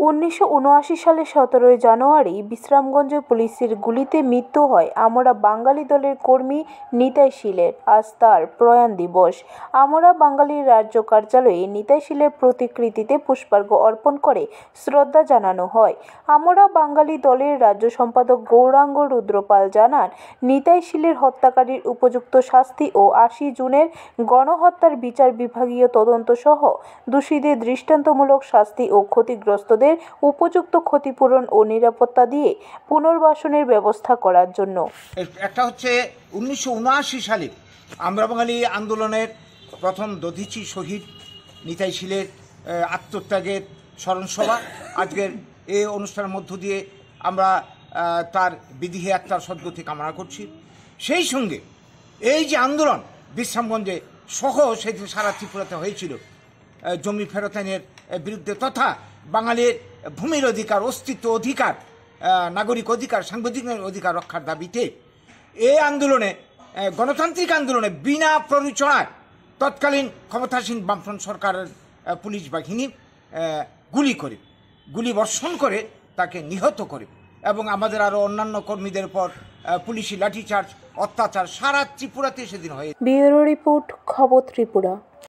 1979 সালের 17 জানুয়ারি বিশ্রামগঞ্জে পুলিশের গুলিতে মৃত্যু হয় আমরা বাঙালি দলের কর্মী নিতাই শীলের। আজ তার প্রয়াণ দিবস। আমরা বাঙালির রাজ্য কার্যালয়ে নিতাই শীলের প্রতিকৃতিতে পুষ্পার্ঘ্য অর্পণ করে শ্রদ্ধা জানানো হয়। আমরা বাঙালি দলের রাজ্য সম্পাদক গৌরাঙ্গ রুদ্রপাল জানান, নিতাই শীলের হত্যাকারীর উপযুক্ত শাস্তি ও 80 জুনের গণহত্যার বিচার বিভাগীয় তদন্ত সহ দোষীদের দৃষ্টান্তমূলক শাস্তি ও ক্ষতিগ্রস্তদের উপযুক্ত ক্ষতিপূরণ ও নিরাপত্তা দিয়ে পুনর্বাসনের ব্যবস্থা করার জন্য। একটা হচ্ছে 1979 সালে আমরা বাঙালি আন্দোলনের প্রথম দধিচি শহীদ নিতাই শীলের আত্মত্যাগের স্মরণসভা। আজকের এই অনুষ্ঠানের মধ্য দিয়ে আমরা তার বিদেহী আত্মার সদ্গতি কামনা করছি। সেই সঙ্গে এই যে আন্দোলন বিশ্রামগঞ্জে সহ সেদিন সারা ত্রিপুরাতে হয়েছিল জমি ফেরত আইনের বিরুদ্ধে তথা বাঙালির ভূমির অধিকার, অস্তিত্ব অধিকার, নাগরিক অধিকার, সাংবিধানিক অধিকার রক্ষার দাবিতে এই আন্দোলনে, গণতান্ত্রিক আন্দোলনে বিনা প্ররোচনায় তৎকালীন ক্ষমতাসীন বামফ্রন্ট সরকারের পুলিশ বাহিনী গুলি বর্ষণ করে তাকে নিহত করে এবং আমাদের আরও অন্যান্য কর্মীদের উপর পুলিশি লাঠিচার্জ, অত্যাচার সারা ত্রিপুরাতে সেদিন হয়ে। ব্যুরো রিপোর্ট, খবর ত্রিপুরা।